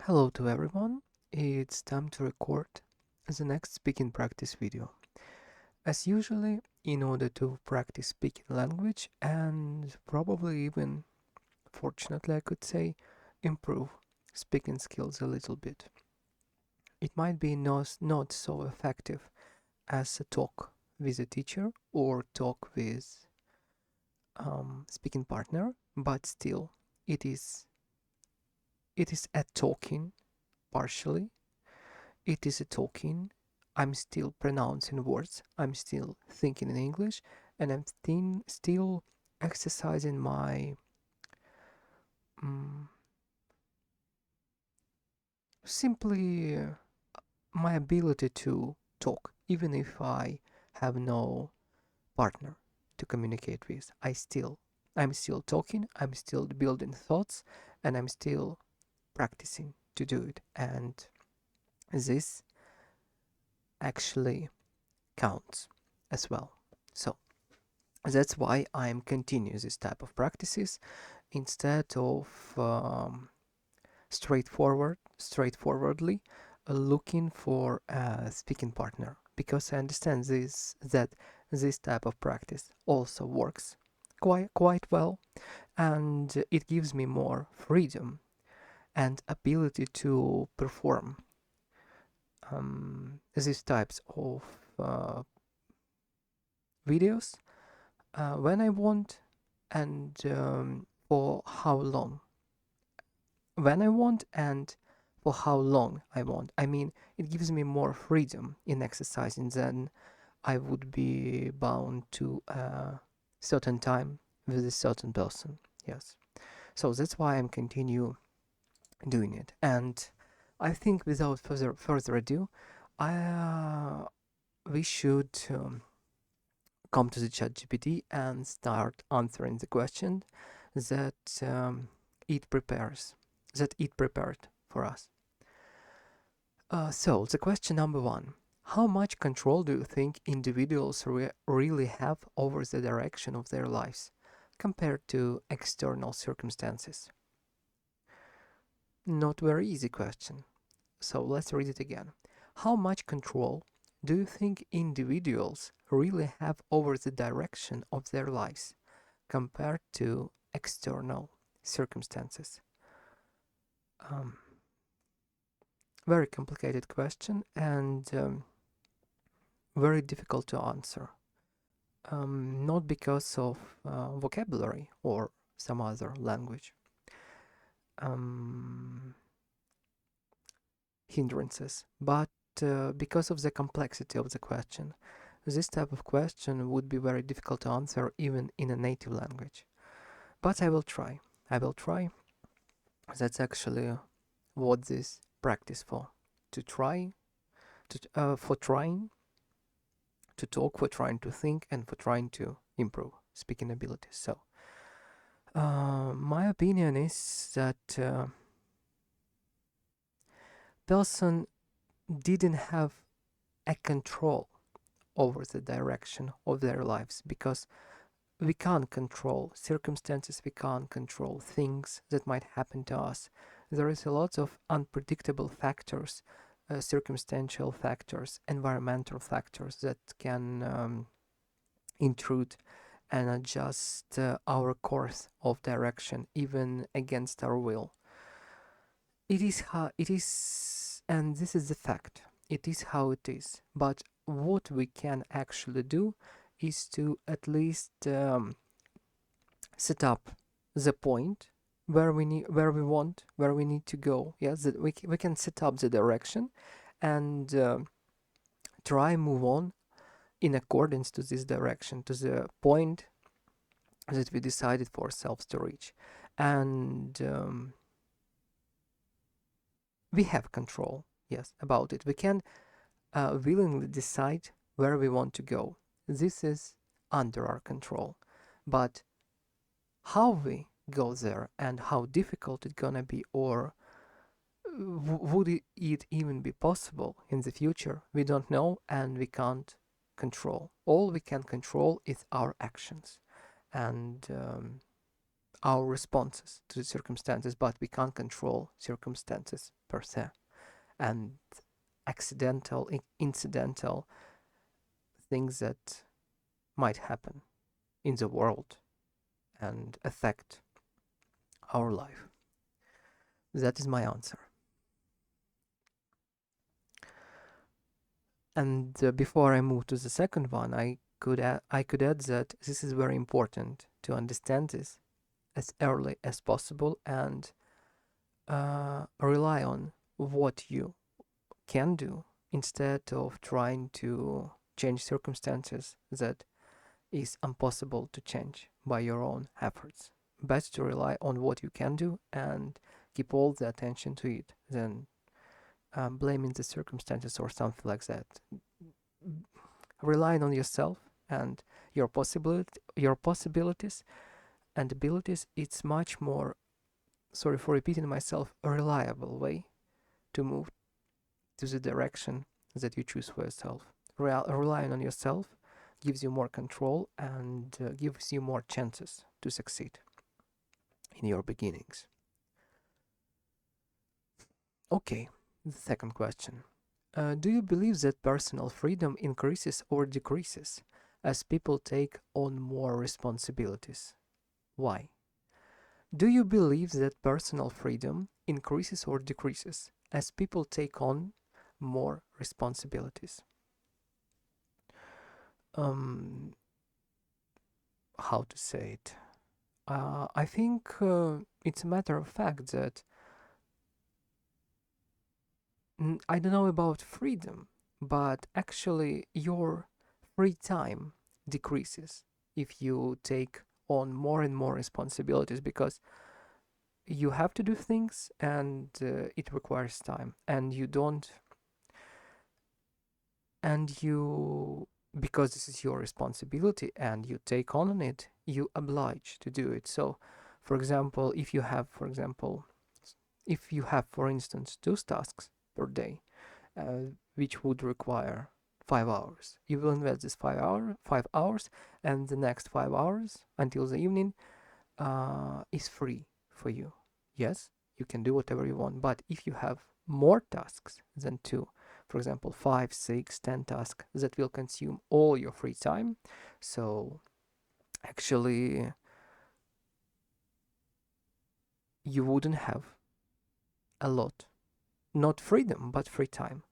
Hello to everyone. It's time to record the next speaking practice video. As usually, in order to practice speaking language and probably even, fortunately I could say, improve speaking skills a little bit. It might be not so effective as a talk with a teacher or talk with speaking partner, but still it is a talking partially. It is a talking. I'm still pronouncing words. I'm still thinking in English, and I'm still exercising my mm, simply my ability to talk, even if I have no partner to communicate with. I'm still talking. I'm still building thoughts, and I'm still practicing to do it. And this actually counts as well. So that's why I'm continuing this type of practices instead of straightforwardly looking for a speaking partner, because I understand that this type of practice also works quite well, and it gives me more freedom and ability to perform these types of videos when I want, and for how long. When I want and for how long I want. I mean, it gives me more freedom in exercising than I would be bound to a certain time with a certain person. Yes. So that's why I'm continue doing it. And I think without further ado, we should come to the ChatGPT and start answering the question that it prepares, that it prepared for us. So the question number one: how much control do you think individuals really have over the direction of their lives compared to external circumstances? Not very easy question. So let's read it again. How much control do you think individuals really have over the direction of their lives compared to external circumstances? Um, Very complicated question and very difficult to answer. Not because of vocabulary or some other language um, hindrances, but because of the complexity of the question. This type of question would be very difficult to answer even in a native language. But I will try. I will try. That's actually what this practice for. To try, for trying to talk, for trying to think, and for trying to improve speaking abilities. So, my opinion is that person didn't have a control over the direction of their lives, because we can't control circumstances, we can't control things that might happen to us. There is a lot of unpredictable factors, circumstantial factors, environmental factors that can intrude and adjust our course of direction, even against our will. It is how it is, and this is the fact. It is how it is. But what we can actually do is to at least set up the point where we need to go. Yes, that we can set up the direction and try move on in accordance to this direction, to the point that we decided for ourselves to reach. And we have control, yes, about it. We can willingly decide where we want to go. This is under our control. But how we go there and how difficult it's gonna be, or would it even be possible in the future, we don't know and we can't control. All we can control is our actions and our responses to the circumstances, but we can't control circumstances per se. And accidental, incidental things that might happen in the world and affect our life. That is my answer. And before I move to the second one, I could add that this is very important to understand this as early as possible and rely on what you can do instead of trying to change circumstances that is impossible to change by your own efforts. Best to rely on what you can do and keep all the attention to it than blaming the circumstances or something like that. Relying on yourself and your possibilities and abilities, it's much more, sorry for repeating myself, a reliable way to move to the direction that you choose for yourself. Relying on yourself gives you more control and gives you more chances to succeed in your beginnings. Okay, the second question. Do you believe that personal freedom increases or decreases as people take on more responsibilities? Why? Do you believe that personal freedom increases or decreases as people take on more responsibilities? How to say it? I think it's a matter of fact that I don't know about freedom, but actually your free time decreases if you take on more and more responsibilities because you have to do things and it requires time and you don't and you because this is your responsibility and you take on it, you oblige to do it. So for example, if you have for instance 2 tasks per day, which would require 5 hours, you will invest this 5 hours, and the next 5 hours until the evening is free for you. Yes, you can do whatever you want, but if you have more tasks than 2, for example 5, 6, 10 tasks that will consume all your free time, so actually you wouldn't have a lot, not freedom but free time.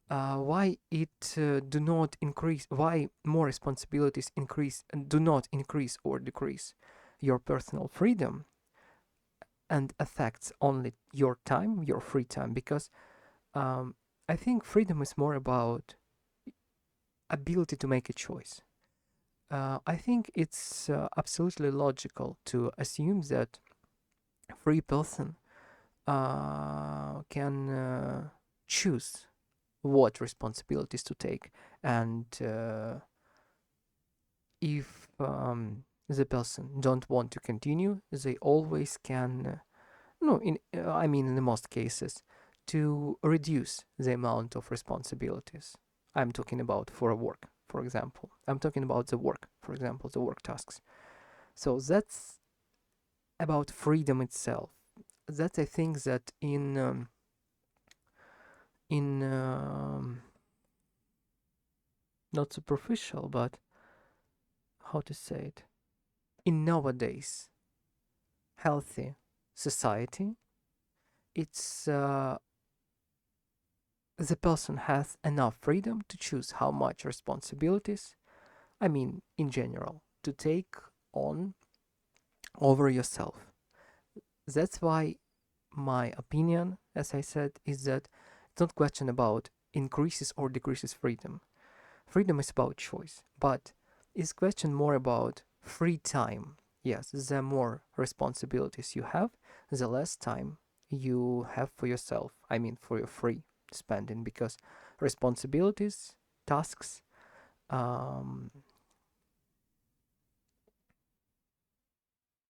Why it do not increase, why more responsibilities do not increase or decrease your personal freedom and affects only your time, your free time? Because I think freedom is more about ability to make a choice. I think it's absolutely logical to assume that a free person can choose what responsibilities to take, and if the person don't want to continue, they always can no in I mean in the most cases to reduce the amount of responsibilities. I'm talking about for a work, for example. I'm talking about the work, for example, the work tasks. So that's about freedom itself. That I think that in not superficial, but how to say it, in nowadays healthy society, it's the person has enough freedom to choose how much responsibilities, I mean in general, to take on over yourself. That's why my opinion, as I said, is that it's not question about increases or decreases freedom. Freedom is about choice, but it's question more about free time. Yes, the more responsibilities you have, the less time you have for yourself. I mean, for your free spending, because responsibilities, tasks,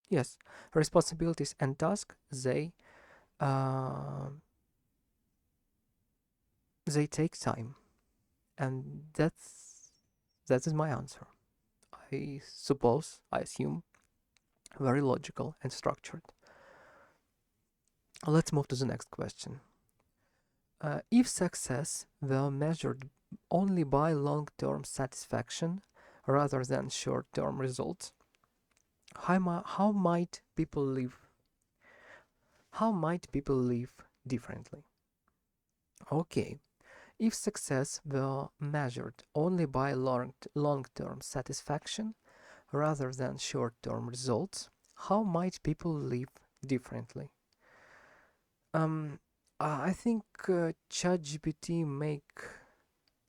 yes, responsibilities and tasks, uh, they take time, and that is my answer. I suppose, I assume Very logical and structured. Let's move to the next question. If success were measured only by long-term satisfaction rather than short-term results, how might people live? How might people live differently? Okay, if success were measured only by long-term satisfaction rather than short-term results, how might people live differently? Um, I think ChatGPT make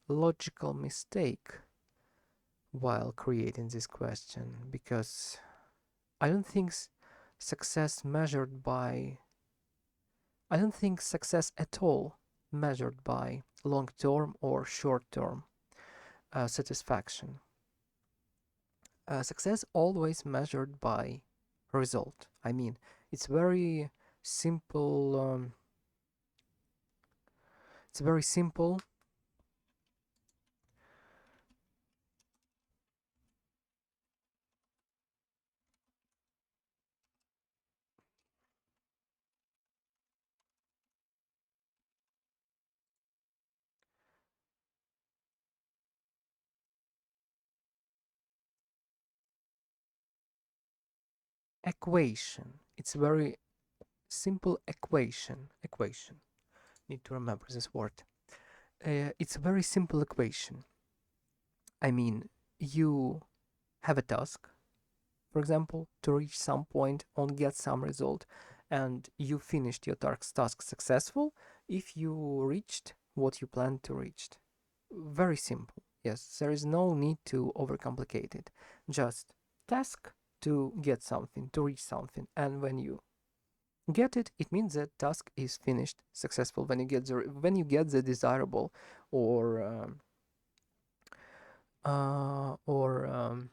logical mistake while creating this question because I don't think success measured by I don't think success at all measured by long-term or short-term satisfaction. Success always measured by result. I mean, it's very simple. It's very simple equation. It's very simple equation. Equation. Need to remember this word. It's a very simple equation. I mean, you have a task, for example, to reach some point or get some result, and you finished your task successful if you reached what you planned to reach. Very simple. Yes, there is no need to overcomplicate it. Just task to get something, to reach something, and when you get it, it means that task is finished successful. When you get the desirable or uh, or um,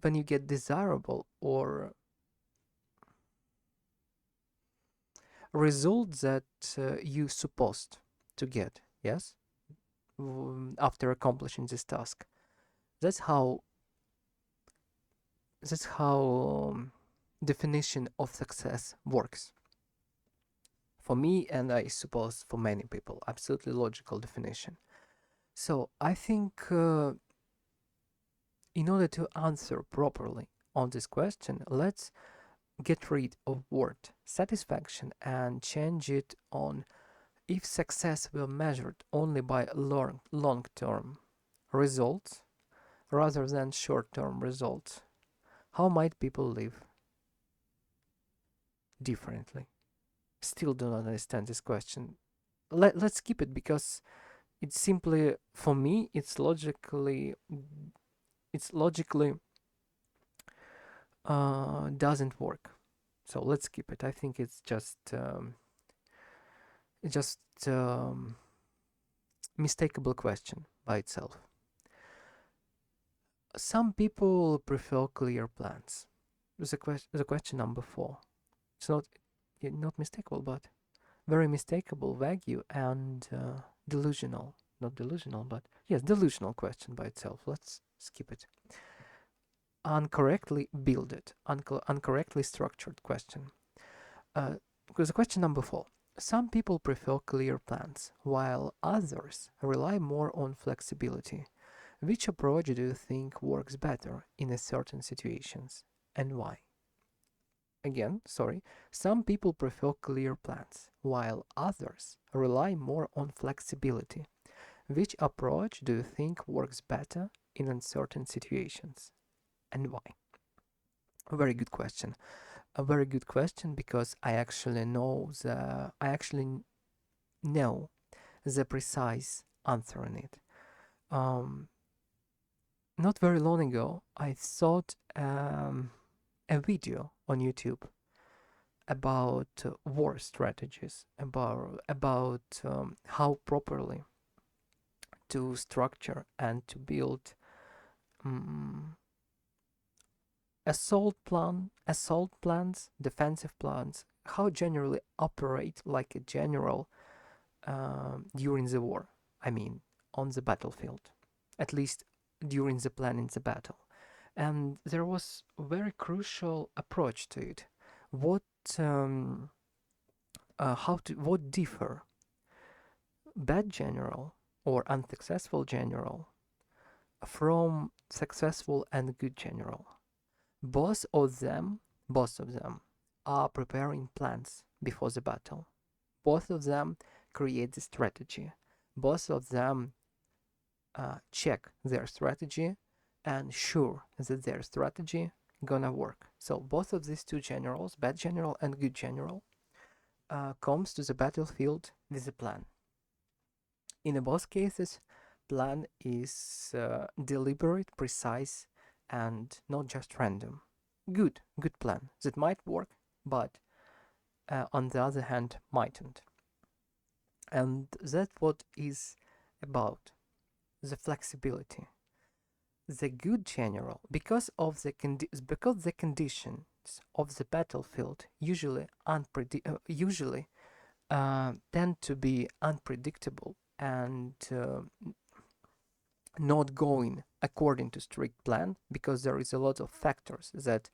when you get desirable or result that you supposed to get, yes, after accomplishing this task. That's how definition of success works for me, and I suppose for many people. Absolutely logical definition. So I think in order to answer properly on this question, let's get rid of word satisfaction and change it on if success were measured only by long-term results rather than short-term results, how might people live differently? Still do not understand this question. Let's skip it because it's simply, for me, it's logically doesn't work. So let's skip it. I think it's just mistakable question by itself. Some people prefer clear plans. The question number 4. It's not mistakable, but very mistakable, vague, and delusional. Not delusional, but yes, delusional question by itself. Let's skip it. Incorrectly builded, incorrectly structured question. Because the question number 4. Some people prefer clear plans, while others rely more on flexibility. Which approach do you think works better in a certain situations, and why? Again, sorry, some people prefer clear plans, while others rely more on flexibility. Which approach do you think works better in uncertain situations, and why? A very good question. A very good question because I actually know the precise answer in it. Um, Not very long ago, I thought a video on YouTube about war strategies, about how properly to structure and to build um, assault plans, defensive plans, how generally operate like a general during the war. I mean, on the battlefield, at least during the planning the battle. And there was a very crucial approach to it. What what differ bad general or unsuccessful general from successful and good general? Both of them, both of them are preparing plans before the battle. Both of them create the strategy. Both of them check their strategy and sure that their strategy gonna work. So both of these two generals, bad general and good general, comes to the battlefield with a plan. In both cases, plan is deliberate, precise, and not just random. Good plan that might work, but on the other hand, mightn't. And that's what is about the flexibility. The good general, because the conditions of the battlefield usually tend to be unpredictable and not going according to strict plan, because there is a lot of factors that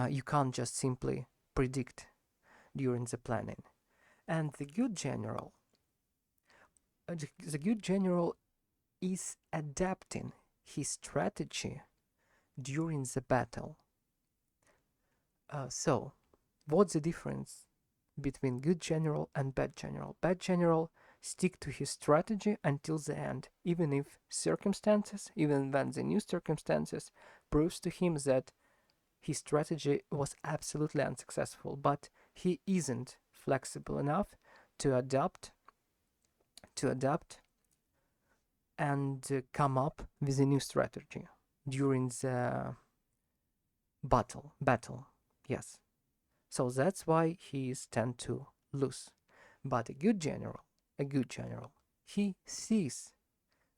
you can't just simply predict during the planning. And the good general is adapting his strategy during the battle. So what's the difference between good general and bad general? Bad general stick to his strategy until the end, even if even when the new circumstances proves to him that his strategy was absolutely unsuccessful, but he isn't flexible enough to adapt and come up with a new strategy during the battle. Yes. So that's why he tend to lose. But a good general, he sees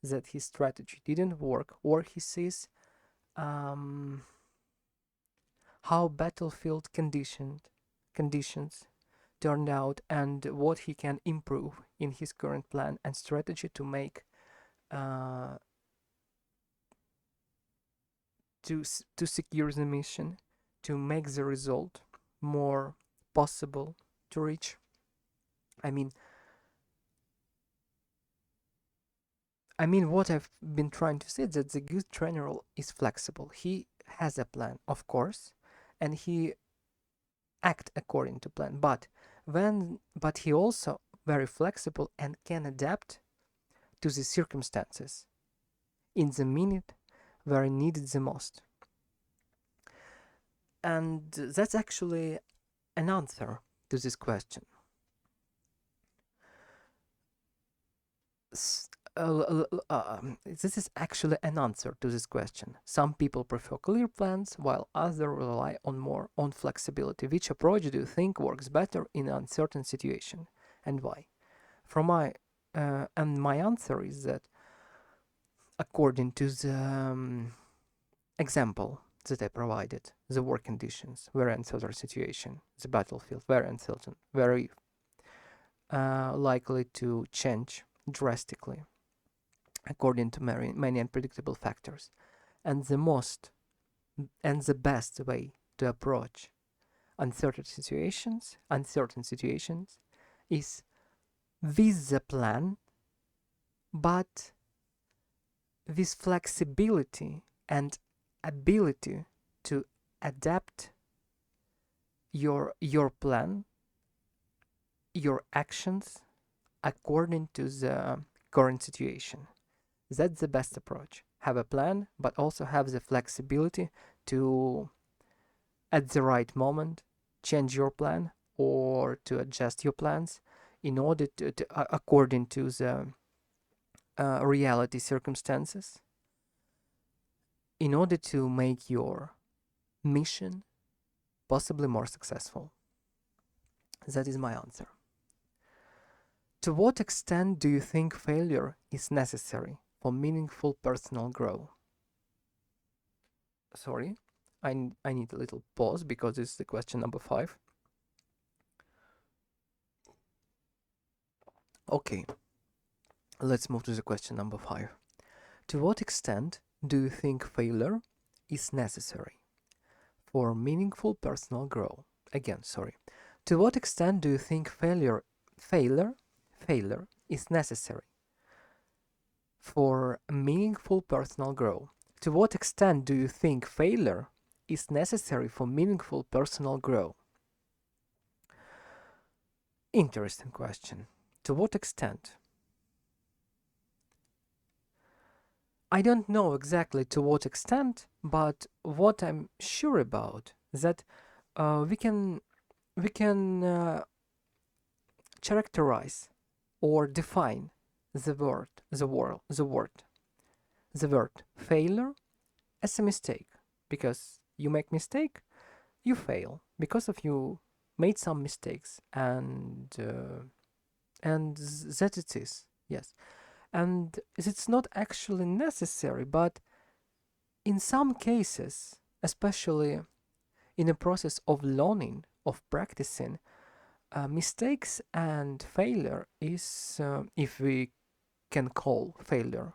that his strategy didn't work, or he sees how battlefield conditions turned out and what he can improve in his current plan and strategy to make to secure the mission, to make the result more possible to reach. I mean, what I've been trying to say is that the good general is flexible. He has a plan, of course, and he act according to plan. But he also very flexible and can adapt to the circumstances in the minute where needed the most. And that's actually an answer to this question. This is actually an answer to this question. Some people prefer clear plans, while others rely more on flexibility. Which approach do you think works better in an uncertain situation, and why? My answer is that according to the example that I provided, the war conditions, very uncertain situation, the battlefield, very uncertain, very likely to change drastically according to many unpredictable factors. And the best way to approach uncertain situations is with the plan, but with flexibility and ability to adapt your plan, your actions according to the current situation. That's the best approach. Have a plan, but also have the flexibility to, at the right moment, change your plan or to adjust your plans in order to according to the reality circumstances, in order to make your mission possibly more successful. That is my answer. To what extent do you think failure is necessary for meaningful personal growth? Sorry, I need a little pause because this is the question number 5. Okay, let's move to the question number 5. To what extent do you think failure is necessary for meaningful personal growth? Again, sorry. To what extent do you think failure, failure is necessary for meaningful personal growth? To what extent do you think failure is necessary for meaningful personal growth? Interesting question. To what extent? I don't know exactly to what extent, but what I'm sure about is that we can characterize or define the word failure as a mistake, because you make mistake, you fail because of you made some mistakes, and that it is, yes. And it's not actually necessary, but in some cases, especially in a process of learning, of practicing, mistakes and failure is, if we can call failure,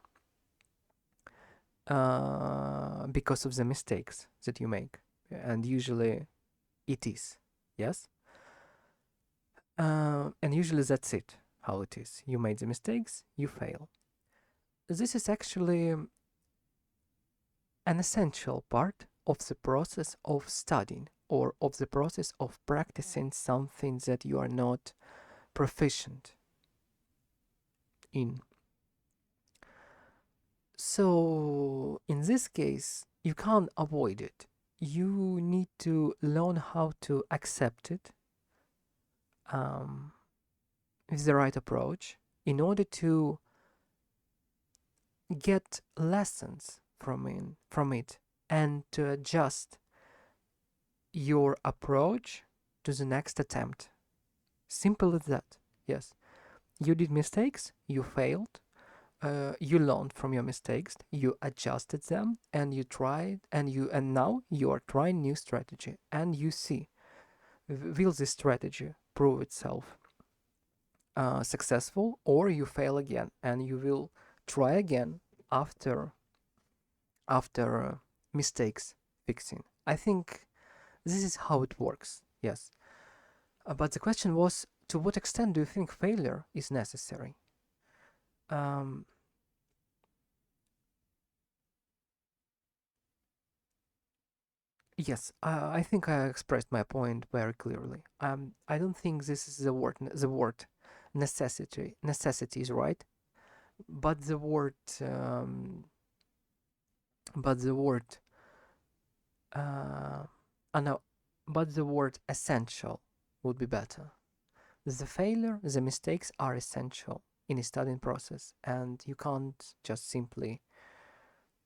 because of the mistakes that you make, and usually it is, yes. And usually that's it, how it is. You made the mistakes, you fail. This is actually an essential part of the process of studying, or of the process of practicing something that you are not proficient in. So, in this case, you can't avoid it. You need to learn how to accept it, with the right approach, in order to get lessons from it, and to adjust your approach to the next attempt. Simple as that. Yes, you did mistakes, you failed, you learned from your mistakes, you adjusted them, and you tried, and now you are trying new strategy, and you see, will this strategy prove itself successful, or you fail again, and you will try again after mistakes fixing. I think this is how it works. Yes. But the question was, to what extent do you think failure is necessary? Um, yes, I think I expressed my point very clearly. I don't think this is the word necessity. Necessity is right, but the word, uh, no, but the word essential would be better. The failure, the mistakes are essential in a studying process, and you can't just simply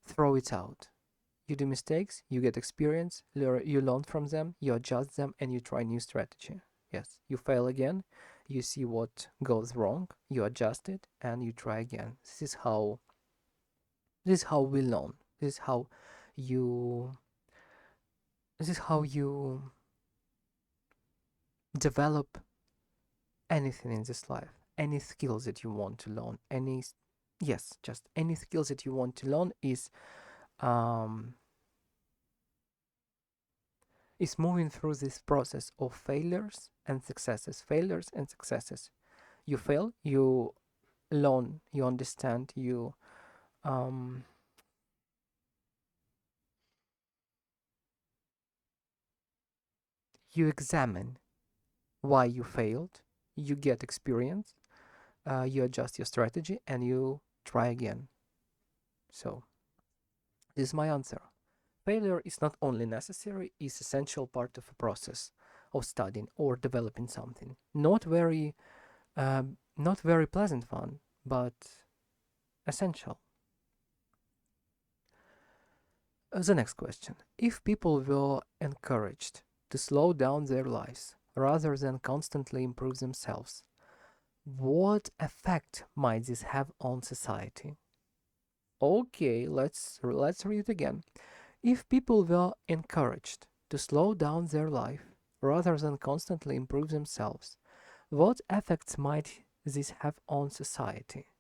throw it out. You do mistakes, you get experience, you learn from them, you adjust them, and you try new strategy. Yes, you fail again, you see what goes wrong, you adjust it, and you try again. This is how we learn. This is how you this is how you develop anything in this life. Any skills that you want to learn, just any skills that you want to learn um is moving through this process of failures and successes, failures and successes. You fail, you learn, you understand, um you examine why you failed, you get experience, you adjust your strategy, and you try again. So this is my answer. Failure is not only necessary, it's essential part of a process of studying or developing something. Not very pleasant one, but essential. The next question. If people were encouraged to slow down their lives rather than constantly improve themselves, what effect might this have on society? Okay, let's read it again. If people were encouraged to slow down their life rather than constantly improve themselves, what effects might this have on society?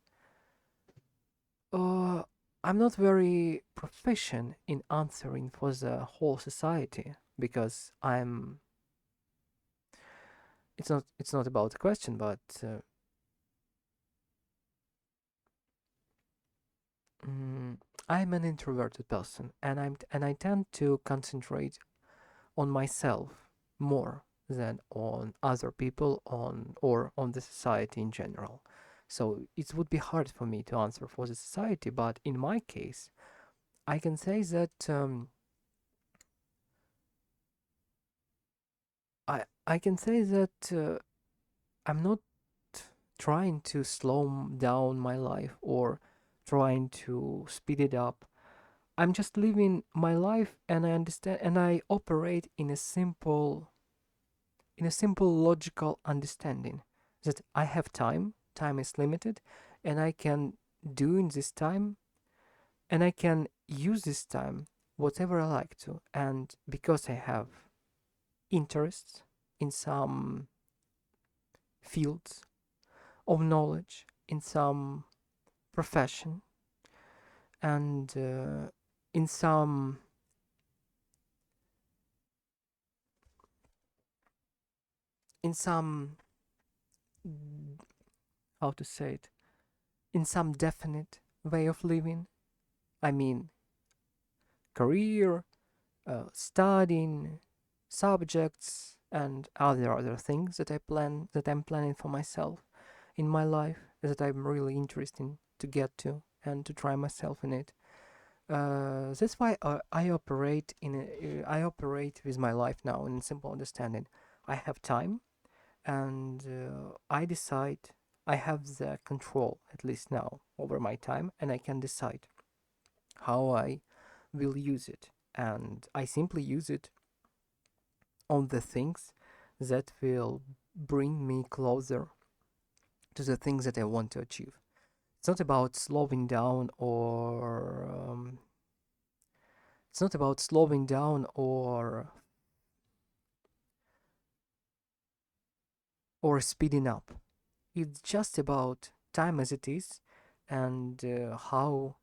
Uh, I'm not very proficient in answering for the whole society because it's not about the question, but mm, I'm an introverted person, and I tend to concentrate on myself more than on other people or on the society in general. So it would be hard for me to answer for the society, but in my case, I can say that I can say that I'm not trying to slow down my life or trying to speed it up. I'm just living my life, and I understand, and I operate in a simple logical understanding that I have time is limited, and I can do in this time, and I can use this time whatever I like to. And because I have interests in some fields of knowledge, in some profession, and in some in some how to say it, in some definite way of living. I mean, career, studying, subjects, and other things that I'm planning for myself in my life that I'm really interested to get to and to try myself in it. That's why I operate with my life now in simple understanding. I have time, and I decide. I have the control, at least now, over my time, and I can decide how I will use it. And I simply use it on the things that will bring me closer to the things that I want to achieve. It's not about slowing down or speeding up. It's just about time as it is, and how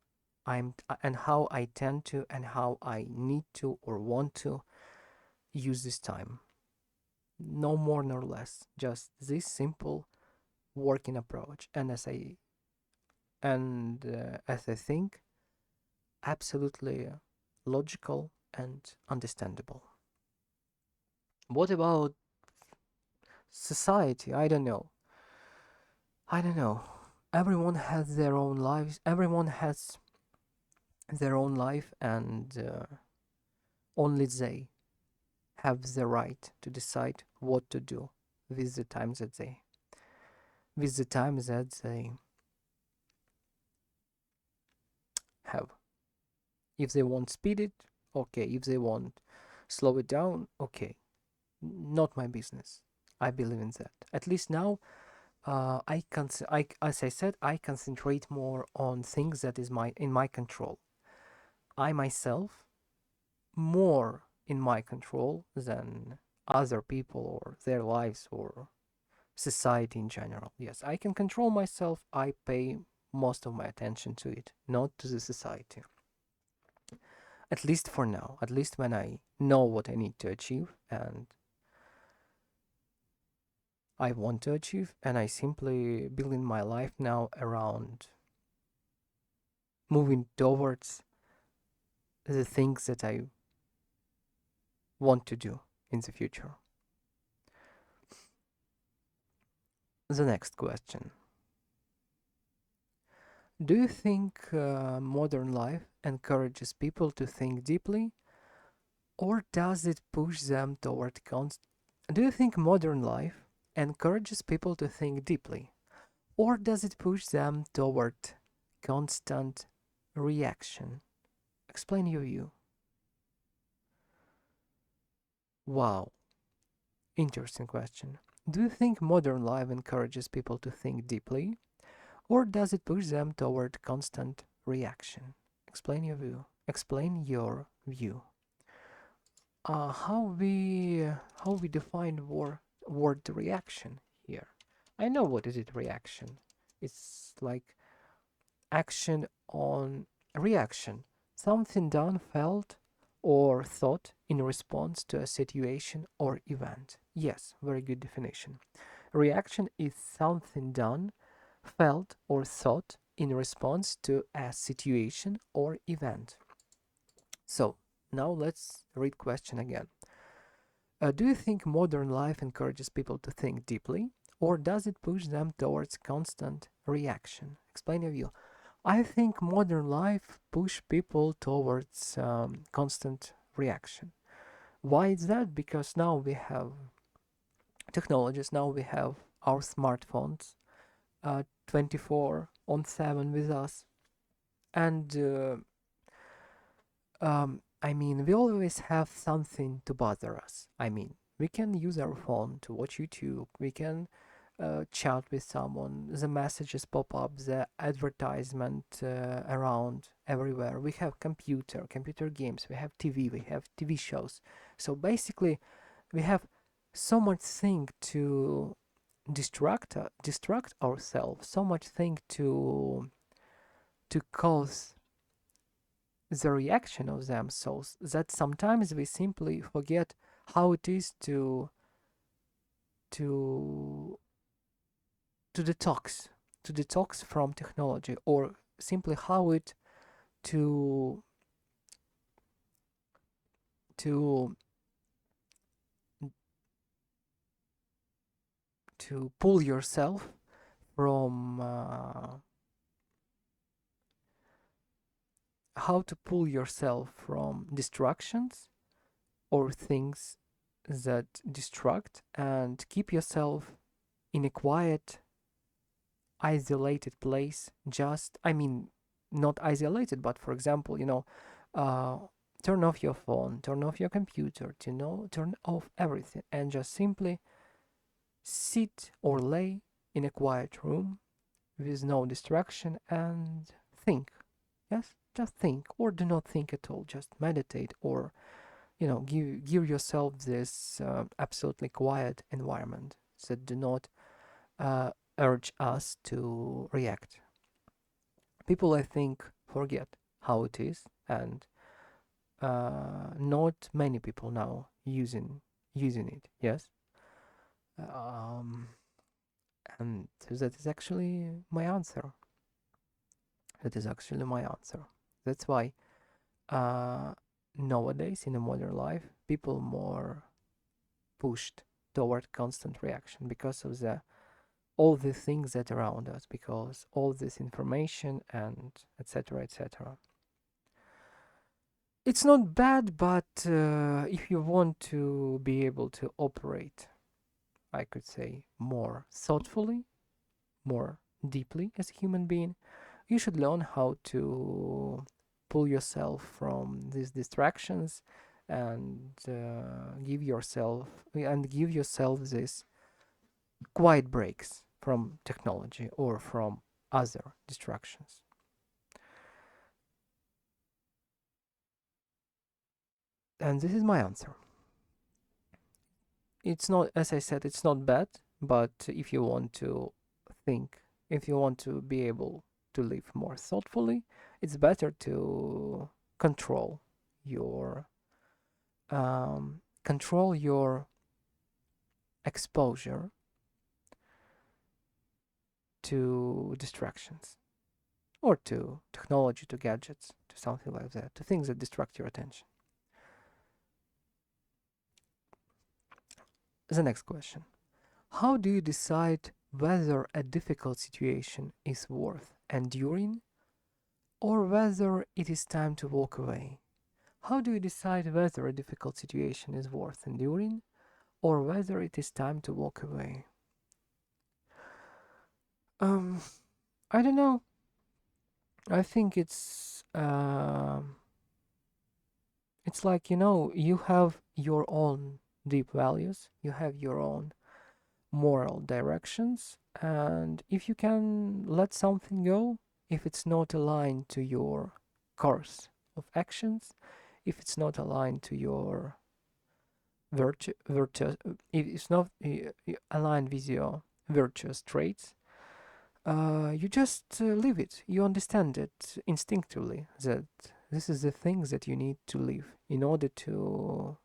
I tend to and how I need to or want to use this time. No more nor less. Just this simple working approach. And as I think, absolutely logical and understandable. What about society? I don't know. I don't know. Everyone has their own lives. Everyone has their own life, and only they have the right to decide what to do with the time that they have. If they want speed it, okay. If they want slow it down, okay. Not my business. I believe in that. At least now, as I said, I concentrate more on things that is in my control. I myself more in my control than other people or their lives or society in general. Yes, I can control myself. I pay most of my attention to it, not to the society. At least for now, at least when I know what I need to achieve and I want to achieve, and I simply building my life now around moving towards the things that I want to do in the future. The next question. Do you think modern life encourages people to think deeply, or does it push them toward Do you think modern life encourages people to think deeply, or does it push them toward constant reaction? Explain your view. Wow, interesting question. Do you think modern life encourages people to think deeply, or does it push them toward constant reaction? Explain your view. Explain your view. How we define word reaction here? I know what is it reaction. It's like action on Reaction: something done, felt, or thought in response to a situation or event. Yes, very good definition. Reaction is something done, felt, or thought in response to a situation or event. So, now let's read question again. Do you think modern life encourages people to think deeply, or does it push them towards constant reaction? Explain your view. I think modern life push people towards constant reaction. Why is that? Because now we have technologies, now we have our smartphones 24 on 7 with us. And I mean, we always have something to bother us. I mean, we can use our phone to watch YouTube, we can chat with someone, the messages pop up, the advertisement around everywhere. We have computer games, we have TV, we have TV shows. So basically, we have so much thing to distract ourselves, so much thing to cause the reaction of them, so that sometimes we simply forget how it is to to detox to detox from technology, or simply how it to to to pull yourself from how to pull yourself from distractions or things that distract, and keep yourself in a quiet, isolated place. Just, I mean, not isolated, but for example, uh, turn off your phone, turn off your computer, turn off everything, and just simply sit or lay in a quiet room with no distraction and think. Yes, just think, or do not think at all. Just meditate, or give yourself this absolutely quiet environment that do not uh, urge us to react. People, I think, forget how it is, and not many people now using it. Yes, um, and that is actually my answer. That is actually my answer. That's why uh, nowadays in a modern life, people more pushed toward constant reaction because of the all the things that around us, because all this information and etc etc. It's not bad, but if you want to be able to operate, I could say, more thoughtfully, more deeply as a human being, you should learn how to pull yourself from these distractions and give yourself this quiet breaks from technology or from other distractions. And this is my answer. It's not, as I said, it's not bad, but if you want to think, if you want to be able to live more thoughtfully, it's better to control your control your exposure to distractions, or to technology, to gadgets, to something like that, to things that distract your attention. The next question: how do you decide whether a difficult situation is worth enduring, or whether it is time to walk away? How do you decide whether a difficult situation is worth enduring, or whether it is time to walk away? Um, I don't know. I think it's like, you have your own deep values, you have your own moral directions, and if you can let something go, if it's not aligned to your course of actions, if it's not aligned to your if it's not aligned with your virtuous traits, You just live it. You understand it instinctively that this is the things that you need to live in order to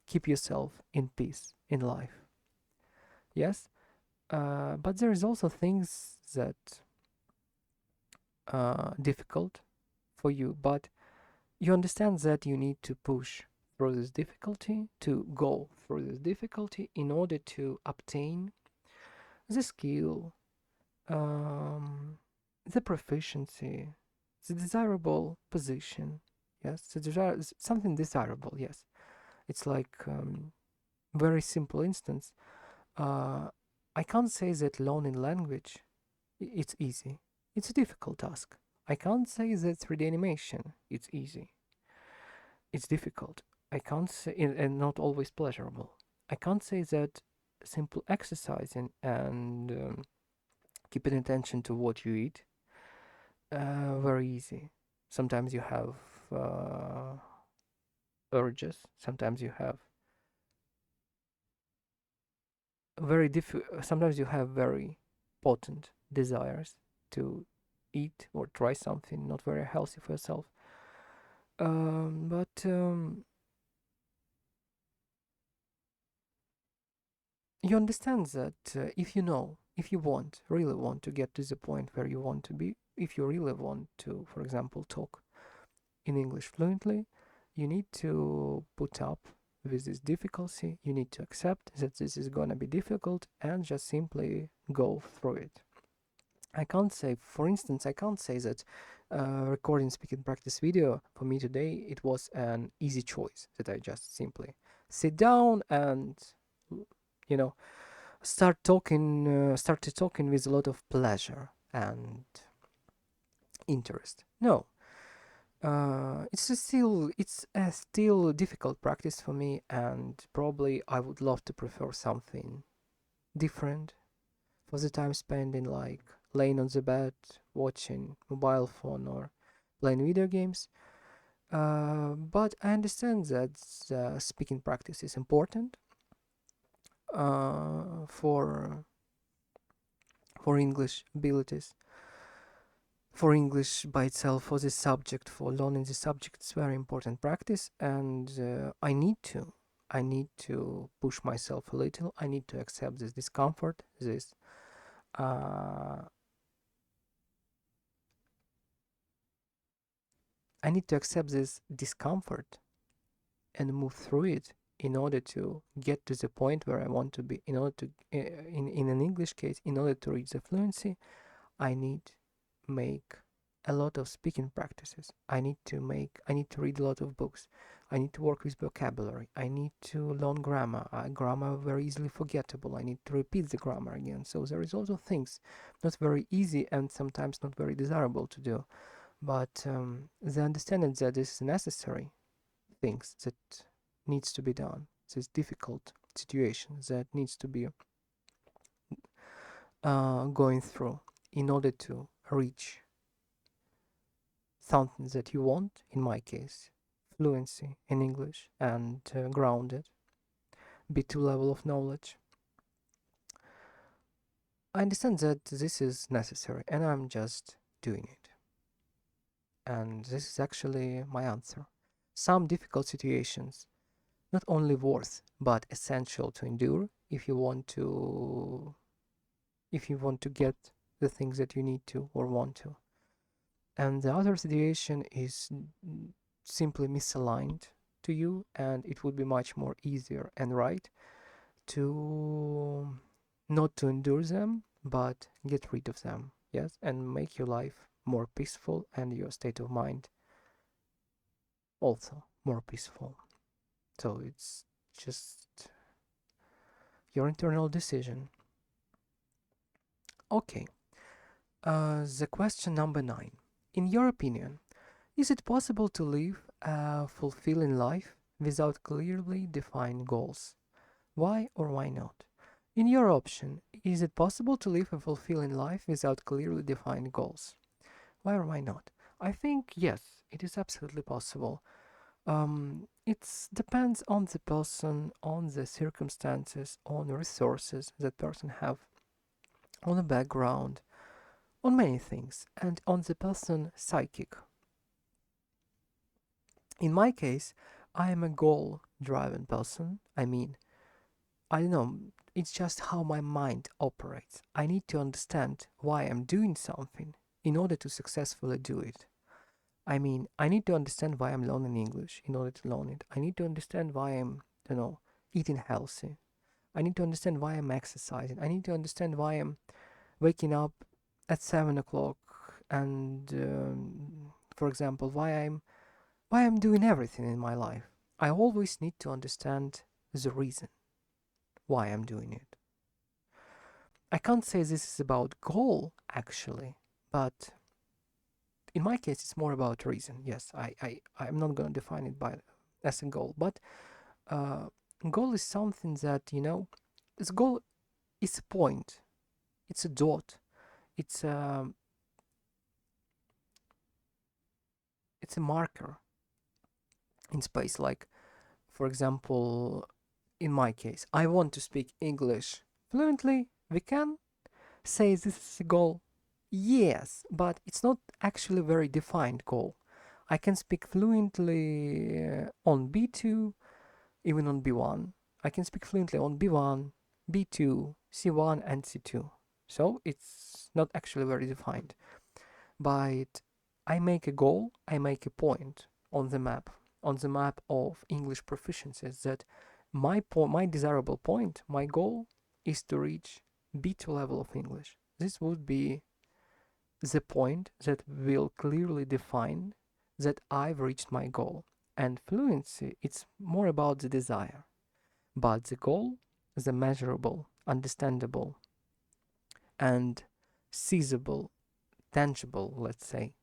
keep yourself in peace in life. Yes, but there is also things that difficult for you, but you understand that you need to push through this difficulty, to go through this difficulty in order to obtain the skill, the proficiency, the desirable position. Yes, something desirable. Yes, it's like very simple instance. Uh, I can't say that learning language it's easy. It's a difficult task. I can't say that 3D animation it's easy. It's difficult. I can't say and not always pleasurable. I can't say that simple exercising and keeping attention to what you eat very easy. Sometimes you have uh, urges. Sometimes you have sometimes you have very potent desires to eat or try something not very healthy for yourself. But you understand that if you know, if you really want to get to the point where you want to be, if you really want to, for example, talk in English fluently, you need to put up with this difficulty. You need to accept that this is gonna be difficult and just simply go through it. I can't say, for instance, I can't say that recording speaking practice video for me today, it was an easy choice that I just simply sit down and, you know, started talking with a lot of pleasure and interest. No, it's a still difficult practice for me, and probably I would love to prefer something different for the time spent in like laying on the bed, watching mobile phone or playing video games. But I understand that the speaking practice is important for English abilities, for English by itself, for this subject, for learning the subject. It's very important practice, and I need to push myself a little. I need to accept this discomfort, this uh, I need to accept this discomfort and move through it in order to get to the point where I want to be. In order to, in an English case, in order to reach the fluency, I need make a lot of speaking practices. I need to read a lot of books. I need to work with vocabulary. I need to learn grammar. Grammar very easily forgettable. I need to repeat the grammar again. So there is also things not very easy and sometimes not very desirable to do. But the understanding that this is necessary things that needs to be done. This difficult situation that needs to be going through in order to reach something that you want. In my case, fluency in English and grounded B2 level of knowledge. I understand that this is necessary and I'm just doing it. And this is actually my answer. Some difficult situations not only worth but essential to endure if you want to get the things that you need to or want to. And the other situation is simply misaligned to you, and it would be much more easier and right to not to endure them but get rid of them. Yes, and make your life more peaceful and your state of mind also more peaceful. So it's just your internal decision. Okay, the question number 9. In your opinion, is it possible to live a fulfilling life without clearly defined goals? Why or why not? In your option, is it possible to live a fulfilling life without clearly defined goals? Why or why not? I think yes, it is absolutely possible. It depends on the person, on the circumstances, on resources that person have, on the background, on many things and on the person psychic. In my case, I am a goal driven person. I mean, I don't know, it's just how my mind operates. I need to understand why I'm doing something in order to successfully do it. I mean, I need to understand why I'm learning English in order to learn it. I need to understand why I'm, eating healthy. I need to understand why I'm exercising. I need to understand why I'm waking up at 7 o'clock and, for example, why I'm doing everything in my life. I always need to understand the reason why I'm doing it. I can't say this is about goal actually, but in my case it's more about reason. Yes, I'm not gonna define it by as a goal, but uh, goal is something that this goal is a point, it's a dot, it's a it's a marker in space. Like for example, in my case, I want to speak English fluently. We can say this is a goal. Yes, but it's not actually a very defined goal. I can speak fluently on B2, even on B1. I can speak fluently on B1, B2, C1, and C2. So it's not actually very defined. But I make a goal, I make a point on the map of English proficiencies that my desirable point, my goal is to reach B2 level of English. This would be the point that will clearly define that I've reached my goal. And fluency, it's more about the desire. But the goal, the measurable, understandable, and seizable, tangible, let's say,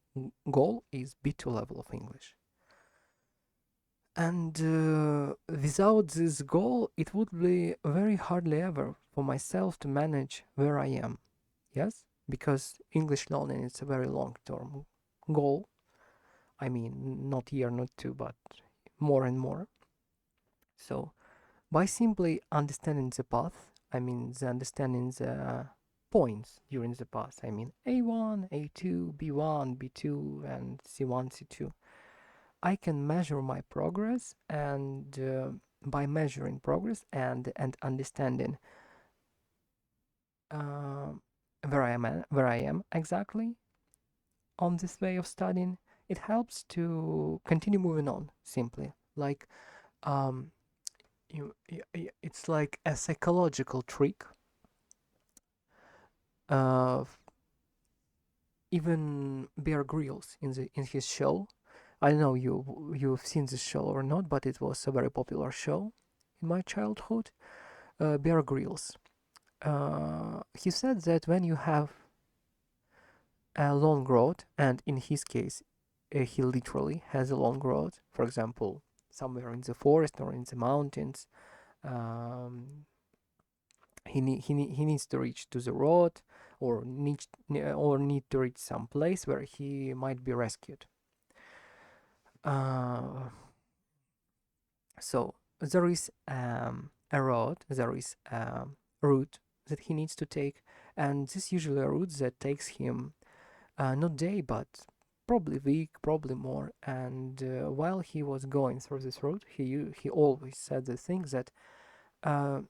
goal is B2 level of English. And without this goal, it would be very hardly ever for myself to manage where I am. Yes? Because English learning is a very long term goal. I mean, not year, not two, but more and more. So, by simply understanding the path, I mean, the understanding the points during the path, I mean, A1, A2, B1, B2, and C1, C2, I can measure my progress, and by measuring progress and understanding uh, where I am exactly on this way of studying, it helps to continue moving on simply. Like um, it's like a psychological trick. Uh, Even Bear Grylls in his show. I don't know you've seen this show or not, but it was a very popular show in my childhood. Bear Grylls. He said that when you have a long road, and in his case, he literally has a long road. For example, somewhere in the forest or in the mountains, um, he needs to reach to the road, or need to reach some place where he might be rescued. Uh, so there is a road, there is a route that he needs to take, and this usually a route that takes him not day, but probably week, probably more. And while he was going through this route, he always said the thing that uh,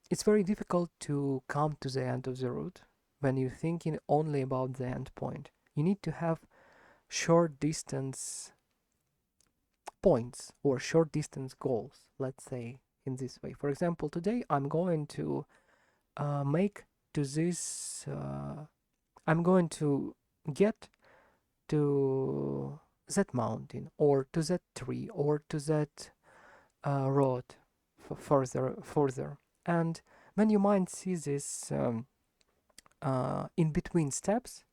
it's very difficult to come to the end of the route when you're thinking only about the end point. You need to have short distance points or short distance goals, let's say in this way. For example, today I'm going to make to this, I'm going to get to that mountain or to that tree or to that road further. And when your mind sees this in between steps,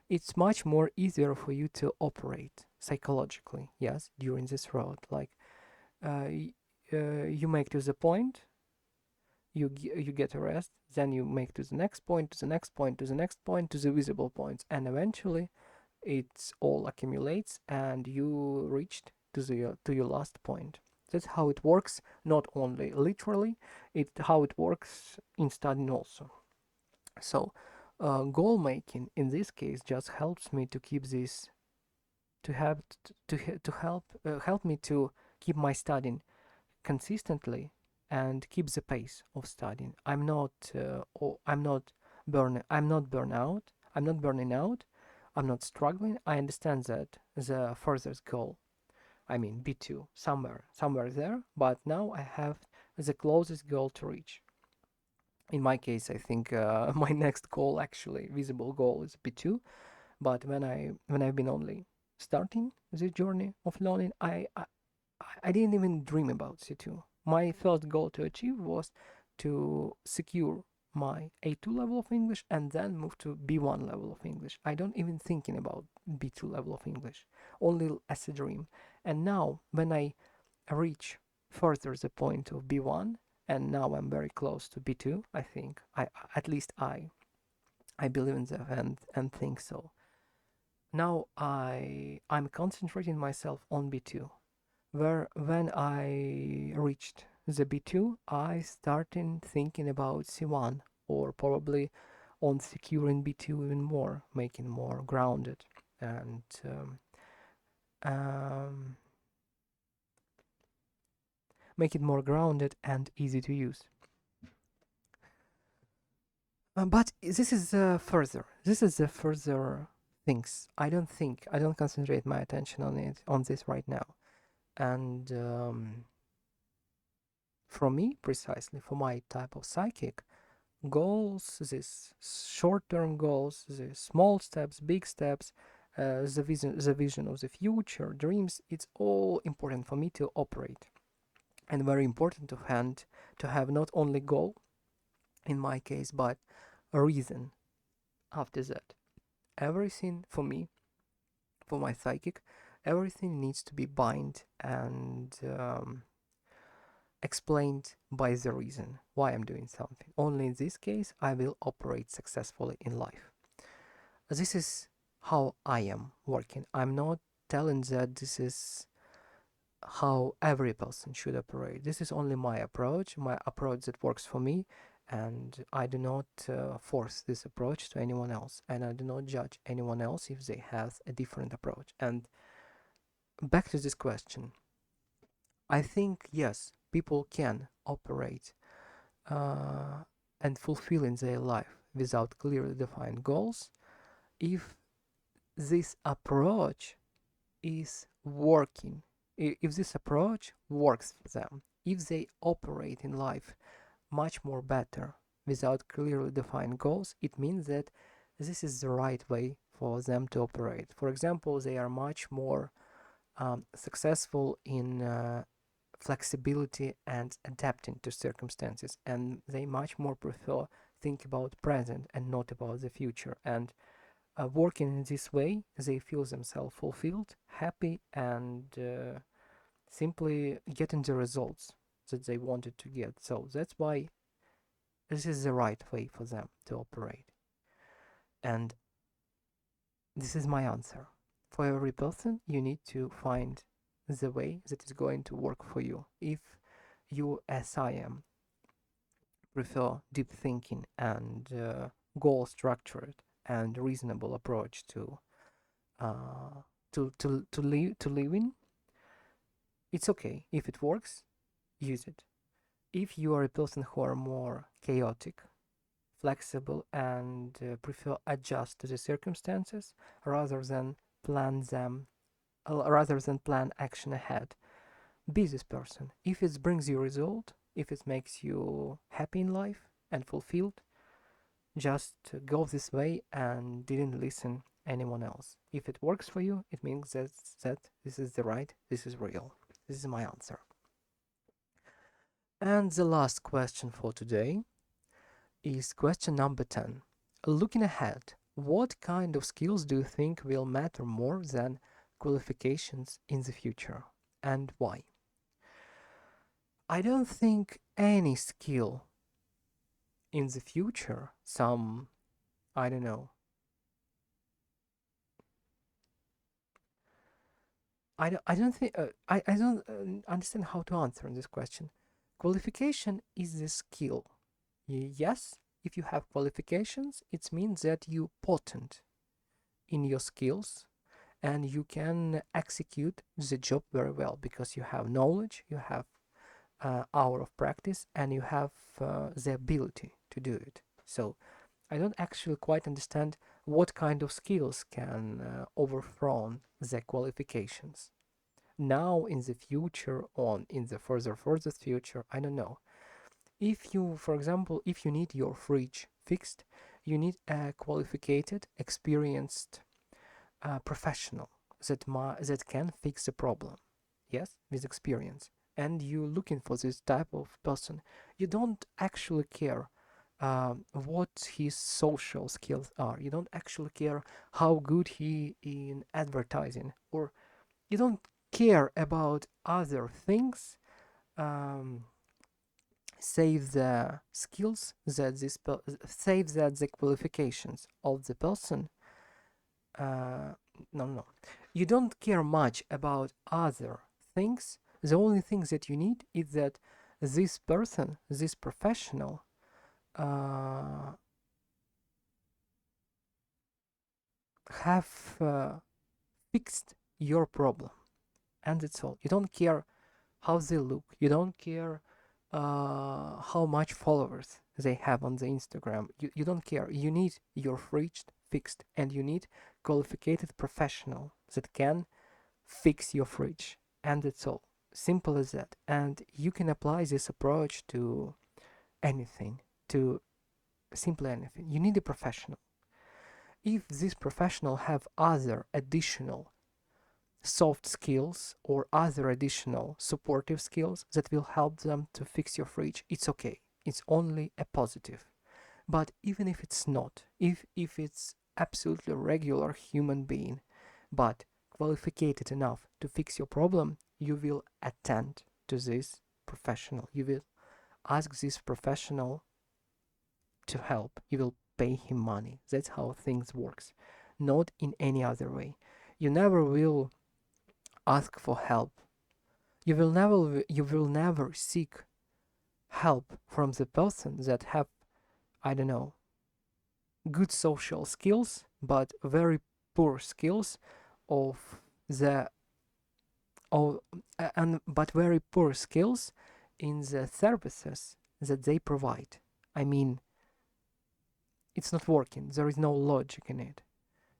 it's much more easier for you to operate psychologically, yes, during this road. Like uh, you make to the point, you get a rest, then you make to the next point, to the next point, to the next point, to the visible points, and eventually it all accumulates and you reached to your last point. That's how it works, not only literally, it's how it works in studying also. So Goal making in this case just helps me to keep this to have to help me to keep my studying consistently and keep the pace of studying. I'm not burn out. I'm not burning out. I'm not struggling. I understand that the furthest goal, I mean B2, somewhere there, but now I have the closest goal to reach. In my case, I think my next goal, actually visible goal, is B2. But when I've been only starting the journey of learning, I didn't even dream about C2. My first goal to achieve was to secure my A2 level of English and then move to B1 level of English. I don't even thinking about B2 level of English, only as a dream. And now when I reach further the point of B1, and now I'm very close to B2, I think at least I believe in that and think so. Now I'm concentrating myself on B2, where when I reached the B2, I started thinking about C1, or probably on securing B2 even more, making more grounded and um, make it more grounded and easy to use. But this is further. This is the further things. I don't concentrate my attention on it on this right now. And for me, precisely for my type of psychic, goals, these short-term goals, the small steps, big steps, the vision of the future, dreams, it's all important for me to operate, and very important to have not only goal in my case, but a reason after that. Everything for me, for my psychic, everything needs to be bind and explained by the reason why I'm doing something. Only in this case, I will operate successfully in life. This is how I am working. I'm not telling that this is how every person should operate. This is only my approach that works for me, and I do not force this approach to anyone else, and I do not judge anyone else if they have a different approach. And back to this question, I think yes, people can operate and fulfill in their life without clearly defined goals if this approach is working, if this approach works for them, if they operate in life much more better without clearly defined goals, it means that this is the right way for them to operate. For example, they are much more successful in flexibility and adapting to circumstances, and they much more prefer think about present and not about the future. And working in this way, they feel themselves fulfilled, happy, and simply getting the results that they wanted to get. So that's why this is the right way for them to operate. And this is my answer. For every person, you need to find the way that is going to work for you. If you, as I am, prefer deep thinking and goal structured and reasonable approach to living, it's okay. If it works, use it. If you are a person who are more chaotic, flexible, and prefer adjust to the circumstances rather than plan action ahead, be this person. If it brings you result, if it makes you happy in life and fulfilled, just go this way and didn't listen anyone else. If it works for you, it means that this is the right, this is real. This is my answer. And the last question for today is question number 10. Looking ahead, what kind of skills do you think will matter more than qualifications in the future, and why? I don't think any skill in the future, I don't know, I don't think, I don't understand how to answer this question. Qualification is the skill. Yes, if you have qualifications, it means that you potent in your skills and you can execute the job very well because you have knowledge, you have hour of practice, and you have the ability to do it. So I don't actually quite understand what kind of skills can overthrow the qualifications. Now, in the future, on in the furthest future, I don't know. If you, for example, if you need your fridge fixed, you need a qualified, experienced professional that can fix the problem. Yes, with experience. And you looking for this type of person. You don't actually care what his social skills are. You don't actually care how good he in advertising, or you don't care about other things. Um, save the skills that save that the qualifications of the person. No, you don't care much about other things. The only thing that you need is that this person, this professional, uh, have fixed your problem, and that's all. You don't care how they look. You don't care how much followers they have on the Instagram. You don't care. You need your fridge fixed, and you need qualified professional that can fix your fridge, and that's all. Simple as that. And you can apply this approach to anything, to simply anything. You need a professional. If this professional have other additional soft skills or other additional supportive skills that will help them to fix your fridge, it's okay. It's only a positive. But even if it's not, if it's absolutely regular human being, but qualified enough to fix your problem, you will attend to this professional. You will ask this professional to help. You will pay him money. That's how things works. Not in any other way. You never will ask for help. You will never seek help from the person that have, I don't know, good social skills but very poor skills of the of and but very poor skills in the services that they provide. I mean, it's not working. There is no logic in it.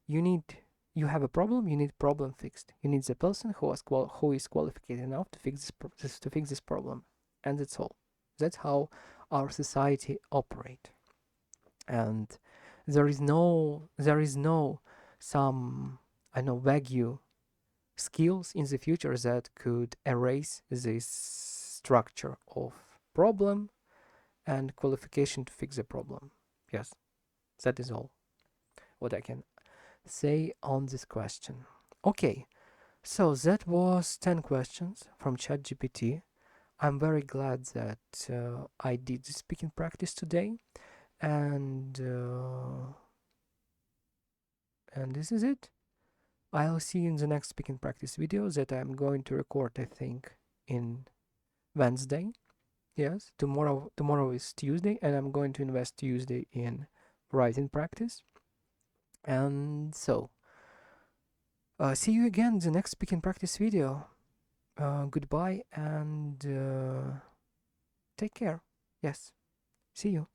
You have a problem. You need problem fixed. You need the person who is qualified enough to fix this problem, and that's all. That's how our society operate. And there is no some, I know, vague skills in the future that could erase this structure of problem and qualification to fix the problem. Yes, that is all what I can say on this question. Okay, so that was 10 questions from ChatGPT. I'm very glad that I did the speaking practice today, and this is it. I'll see you in the next speaking practice video that I'm going to record, I think, in Wednesday. Yes, tomorrow is Tuesday, and I'm going to invest Tuesday in writing practice. And so, see you again in the next speaking practice video. Goodbye and take care. Yes, see you.